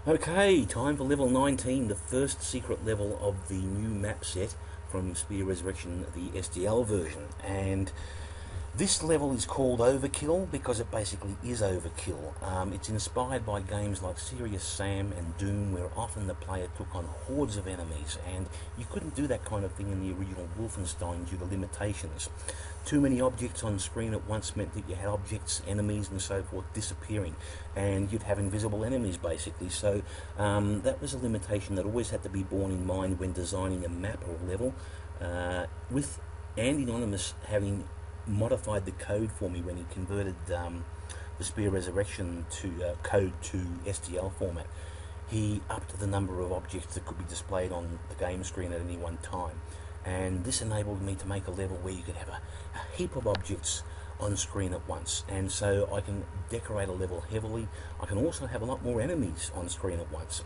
Okay, time for level 19, the first secret level of the new map set from Spear Resurrection, the SDL version. And this level is called Overkill because it basically is overkill. It's inspired by games like Serious Sam and Doom, where often the player took on hordes of enemies, and you couldn't do that kind of thing in the original Wolfenstein due to limitations. Too many objects on screen at once meant that you had objects, enemies and so forth disappearing, and you'd have invisible enemies basically. So that was a limitation that always had to be borne in mind when designing a map or a level, with Anonymous having modified the code for me when he converted the Spear Resurrection to code to SDL format. He upped the number of objects that could be displayed on the game screen at any one time, and this enabled me to make a level where you could have a heap of objects on screen at once, and so I can decorate a level heavily. I can also have a lot more enemies on screen at once.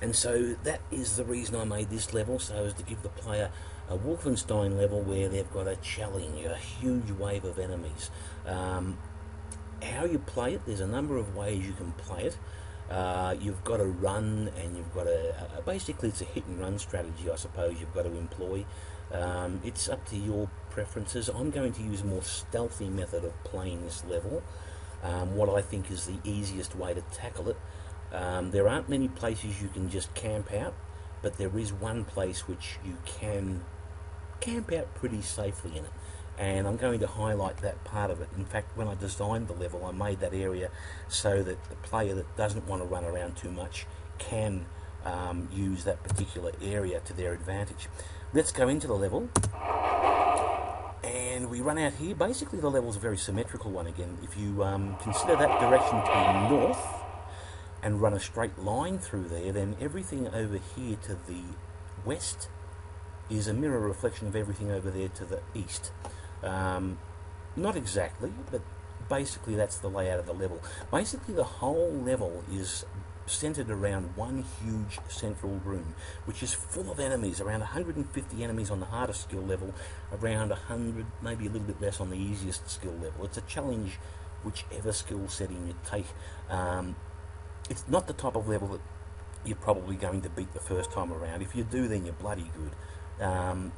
And so that is the reason I made this level, so as to give the player a Wolfenstein level where they've got a challenge, a huge wave of enemies. How you play it, there's a number of ways you can play it. You've got to run, and you've got to... basically it's a hit and run strategy, I suppose, you've got to employ. It's up to your preferences. I'm going to use a more stealthy method of playing this level, what I think is the easiest way to tackle it. There aren't many places you can just camp out, but there is one place which you can camp out pretty safely in it, and I'm going to highlight that part of it. In fact, when I designed the level, I made that area so that the player that doesn't want to run around too much can use that particular area to their advantage. Let's go into the level, and we run out here. Basically the level's a very symmetrical one again. If you consider that direction to be north and run a straight line through there, then everything over here to the west is a mirror reflection of everything over there to the east. Not exactly, but basically that's the layout of the level. Basically the whole level is centered around one huge central room, which is full of enemies, around 150 enemies on the hardest skill level, around 100, maybe a little bit less on the easiest skill level. It's a challenge whichever skill setting you take. It's not the type of level that you're probably going to beat the first time around. If you do, then you're bloody good.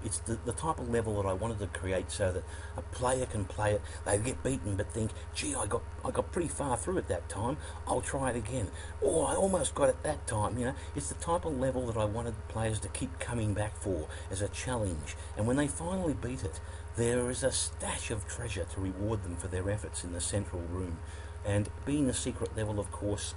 It's the type of level that I wanted to create so that a player can play it, they get beaten but think, gee, I got pretty far through it that time, I'll try it again. Or I almost got it that time, you know. It's the type of level that I wanted players to keep coming back for as a challenge. And when they finally beat it, there is a stash of treasure to reward them for their efforts in the central room. And being a secret level, of course,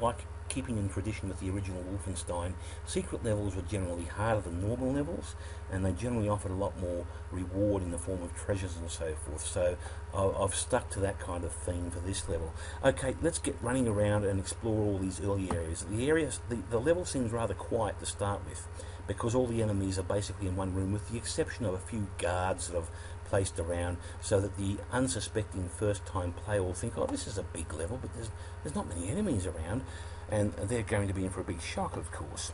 like keeping in tradition with the original Wolfenstein, secret levels were generally harder than normal levels, and they generally offered a lot more reward in the form of treasures and so forth. So I've stuck to that kind of theme for this level. Okay, let's get running around and explore all these early areas. The level seems rather quiet to start with, because all the enemies are basically in one room, with the exception of a few guards that I've placed around so that the unsuspecting first-time player will think, oh, this is a big level, but there's not many enemies around, and they're going to be in for a big shock, of course.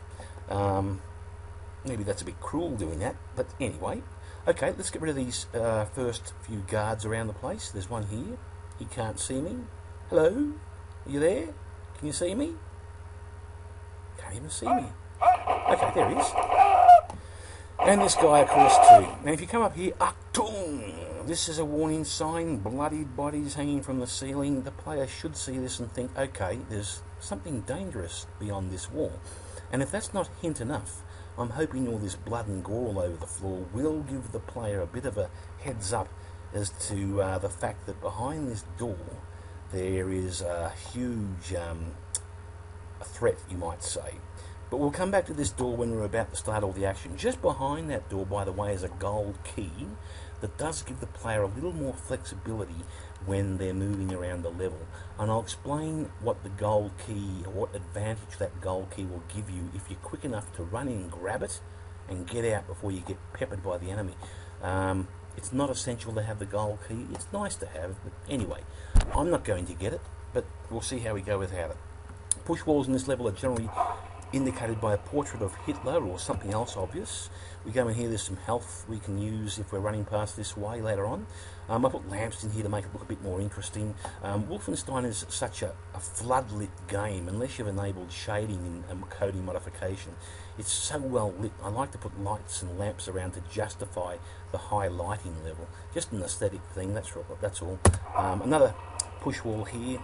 Maybe that's a bit cruel doing that, but anyway. Okay, let's get rid of these first few guards around the place. There's one here. He can't see me. Hello? Are you there? Can you see me? Can't even see me. Okay, there he is. And this guy, of course, too. Now, if you come up here, Achtung! This is a warning sign, bloodied bodies hanging from the ceiling. The player should see this and think, okay, there's something dangerous beyond this wall. And if that's not hint enough, I'm hoping all this blood and gore all over the floor will give the player a bit of a heads up as to the fact that behind this door there is a huge threat, you might say. But we'll come back to this door when we're about to start all the action. Just behind that door, by the way, is a gold key that does give the player a little more flexibility when they're moving around the level. And I'll explain what the gold key, or what advantage that gold key will give you if you're quick enough to run in, grab it, and get out before you get peppered by the enemy. It's not essential to have the gold key. It's nice to have, but anyway, I'm not going to get it, but we'll see how we go without it. Push walls in this level are generally indicated by a portrait of Hitler or something else obvious. We go in here, there's some health we can use if we're running past this way later on. I put lamps in here to make it look a bit more interesting. Wolfenstein is such a floodlit game, unless you've enabled shading and coding modification. It's so well lit. I like to put lights and lamps around to justify the high lighting level. Just an aesthetic thing, that's all. Another push wall here.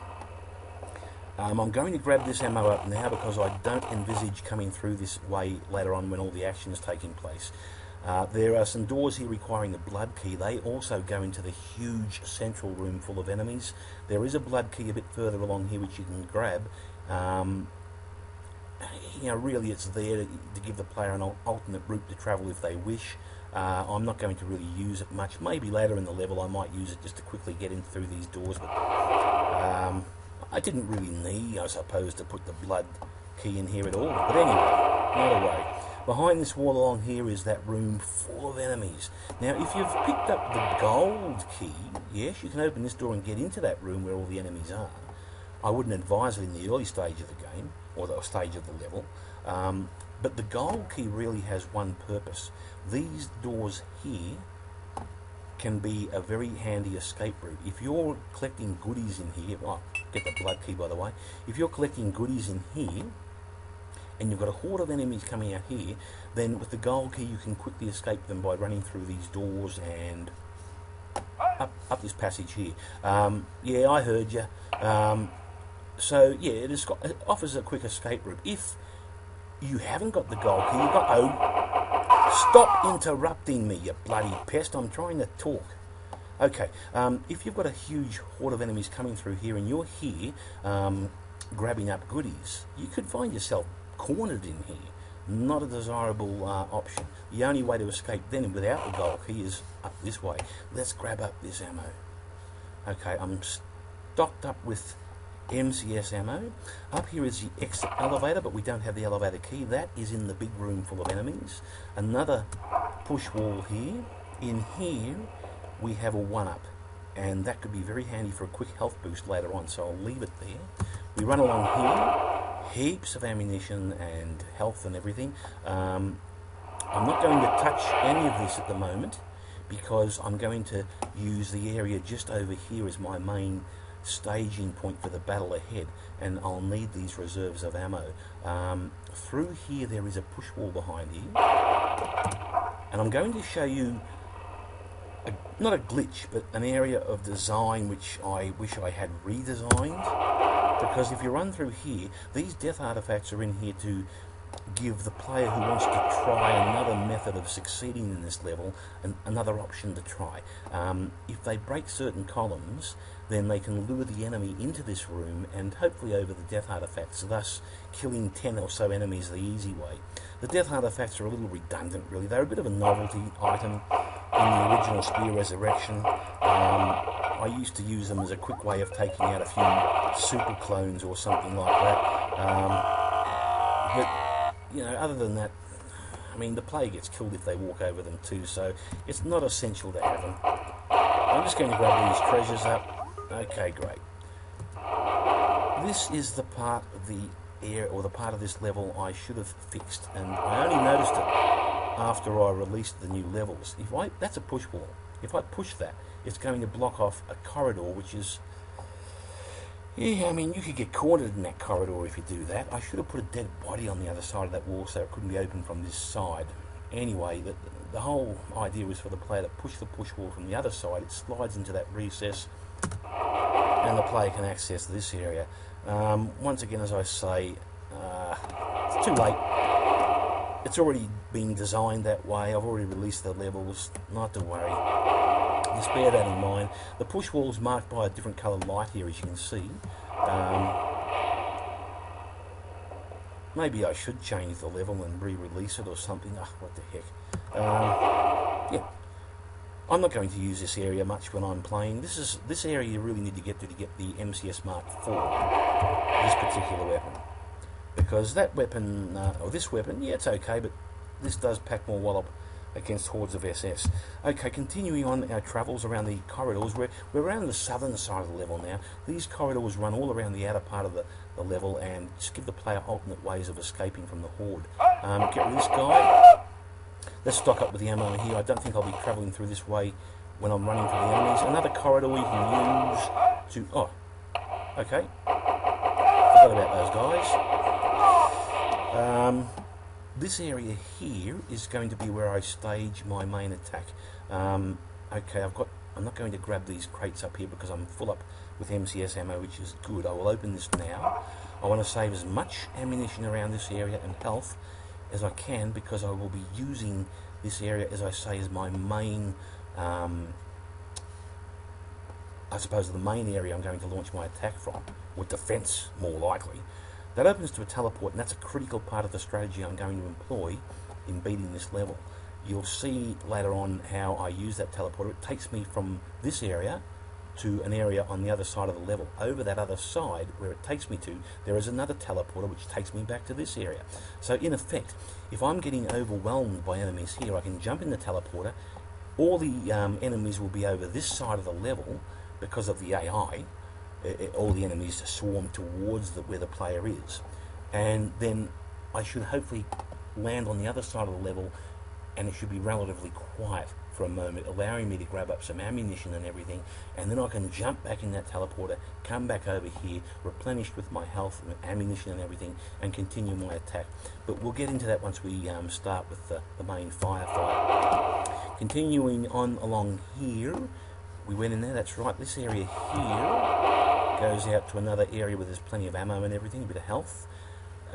I'm going to grab this ammo up now because I don't envisage coming through this way later on when all the action is taking place. There are some doors here requiring a blood key. They also go into the huge central room full of enemies. There is a blood key a bit further along here which you can grab. Really it's there to give the player an alternate route to travel if they wish. I'm not going to really use it much. Maybe later in the level I might use it just to quickly get in through these doors, but I didn't really need, I suppose, to put the blood key in here at all. But anyway, either way. Behind this wall along here is that room full of enemies. Now, if you've picked up the gold key, yes, you can open this door and get into that room where all the enemies are. I wouldn't advise it in the early stage of the game, or the stage of the level. But the gold key really has one purpose. These doors here can be a very handy escape route. If you're collecting goodies in here, get the blood key by the way, if you're collecting goodies in here, and you've got a horde of enemies coming out here, then with the gold key you can quickly escape them by running through these doors and up this passage here. Yeah, I heard you. So yeah, it offers a quick escape route. If you haven't got the gold key, you've got... Oh, stop interrupting me, you bloody pest. I'm trying to talk. Okay, if you've got a huge horde of enemies coming through here and you're here grabbing up goodies, you could find yourself cornered in here. Not a desirable option. The only way to escape then without the gold key is up this way. Let's grab up this ammo. Okay, I'm stocked up with MCS ammo. Up here is the exit elevator, but we don't have the elevator key. That is in the big room full of enemies. Another push wall here. In here we have a 1-up, and that could be very handy for a quick health boost later on, so I'll leave it there. We run along here, heaps of ammunition and health and everything. I'm not going to touch any of this at the moment because I'm going to use the area just over here as my main staging point for the battle ahead, and I'll need these reserves of ammo. Through here there is a push wall behind here, and I'm going to show you not a glitch, but an area of design which I wish I had redesigned, because if you run through here, these death artifacts are in here to give the player who wants to try another method of succeeding in this level another option to try. If they break certain columns, then they can lure the enemy into this room and hopefully over the death artifacts, thus killing 10 or so enemies the easy way. The death artifacts are a little redundant really. They're a bit of a novelty item in the original Spear Resurrection. I used to use them as a quick way of taking out a few super clones or something like that. But other than that, I mean, the player gets killed if they walk over them too, so it's not essential to have them. I'm just going to grab these treasures up. Okay, great. This is the part of the air, or the part of this level I should have fixed, and I only noticed it after I released the new levels. That's a push wall. If I push that, it's going to block off a corridor, which is... Yeah, I mean, you could get cornered in that corridor if you do that. I should have put a dead body on the other side of that wall so it couldn't be opened from this side. Anyway, the whole idea was for the player to push the push wall from the other side. It slides into that recess, and the player can access this area. Once again, as I say, it's too late. It's already been designed that way. I've already released the levels, not to worry. Just bear that in mind. The push wall is marked by a different coloured light here, as you can see. Maybe I should change the level and re-release it or something. What the heck. Yeah. I'm not going to use this area much when I'm playing. This area you really need to get the MCS Mark IV, this particular weapon. Because that weapon, or this weapon, yeah, it's okay, but this does pack more wallop against hordes of SS. Okay, continuing on our travels around the corridors, we're around the southern side of the level now. These corridors run all around the outer part of the level and just give the player alternate ways of escaping from the horde. Get rid of this guy. Let's stock up with the ammo here. I don't think I'll be travelling through this way when I'm running for the enemies. Another corridor we can use to... Oh, okay. Forgot about those guys. This area here is going to be where I stage my main attack. Okay, I'm not going to grab these crates up here because I'm full up with MCS ammo, which is good. I will open this now. I want to save as much ammunition around this area and health as I can, because I will be using this area, as I say, as my main, I suppose the main area I'm going to launch my attack from, or defense more likely. That opens to a teleport, and that's a critical part of the strategy I'm going to employ in beating this level. You'll see later on how I use that teleporter. It takes me from this area to an area on the other side of the level. Over that other side, where it takes me to, there is another teleporter which takes me back to this area. So in effect, if I'm getting overwhelmed by enemies here, I can jump in the teleporter. All the enemies will be over this side of the level because of the AI. All the enemies swarm towards where the player is. And then I should hopefully land on the other side of the level, and it should be relatively quiet for a moment, allowing me to grab up some ammunition and everything, and then I can jump back in that teleporter, come back over here, replenished with my health and ammunition and everything, and continue my attack. But we'll get into that once we start with the main firefight. Continuing on along here, we went in there, that's right, this area here goes out to another area where there's plenty of ammo and everything, a bit of health.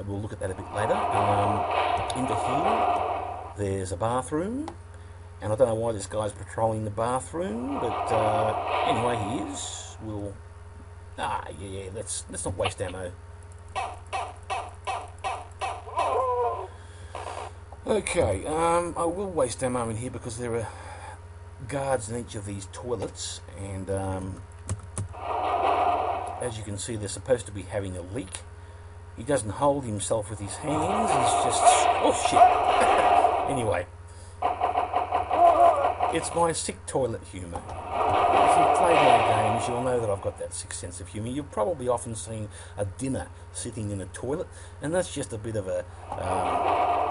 We'll look at that a bit later. Into here, there's a bathroom. And I don't know why this guy's patrolling the bathroom, but anyway, he is. Let's not waste ammo. Okay, I will waste ammo in here because there are guards in each of these toilets, and as you can see, they're supposed to be having a leak. He doesn't hold himself with his hands, he's just... Oh, shit! Anyway. It's my sick toilet humour. If you've played my games, you'll know that I've got that sick sense of humour. You've probably often seen a dinner sitting in a toilet, and that's just a bit of a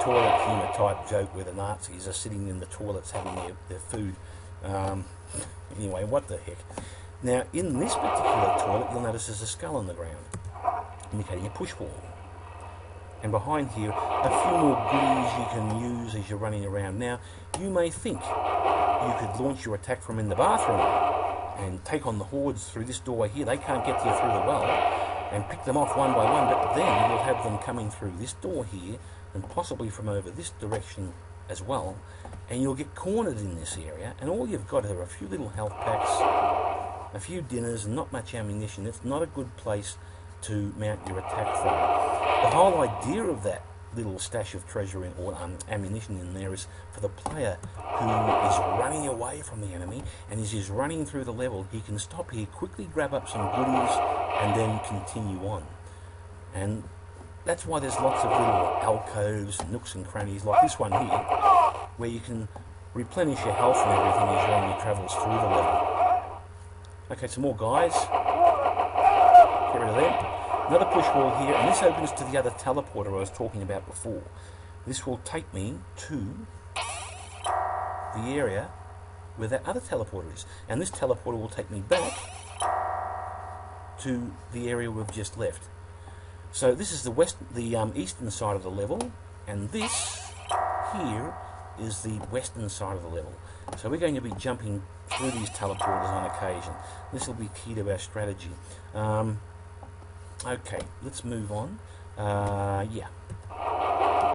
toilet humour type joke where the Nazis are sitting in the toilets having their food. Anyway, what the heck. Now, in this particular toilet, you'll notice there's a skull on the ground, indicating a push wall. And behind here, a few more goodies you can use as you're running around. Now, you may think you could launch your attack from in the bathroom and take on the hordes through this doorway here. They can't get to you through the well, and pick them off one by one, but then you'll have them coming through this door here and possibly from over this direction as well, and you'll get cornered in this area, and all you've got are a few little health packs, a few dinners, and not much ammunition. It's not a good place to mount your attack from. The whole idea of that little stash of treasure or ammunition in there is for the player who is running away from the enemy, and as he's running through the level, he can stop here, quickly grab up some goodies, and then continue on. And that's why there's lots of little alcoves, nooks and crannies, like this one here, where you can replenish your health and everything as your army travels through the level. Okay, some more guys. Get rid of them. Another push wall here, and this opens to the other teleporter I was talking about before. This will take me to the area where that other teleporter is, and this teleporter will take me back to the area we've just left. So this is the eastern side of the level, and this here is the western side of the level. So we're going to be jumping through these teleporters on occasion. This will be key to our strategy. Okay, let's move on. Yeah.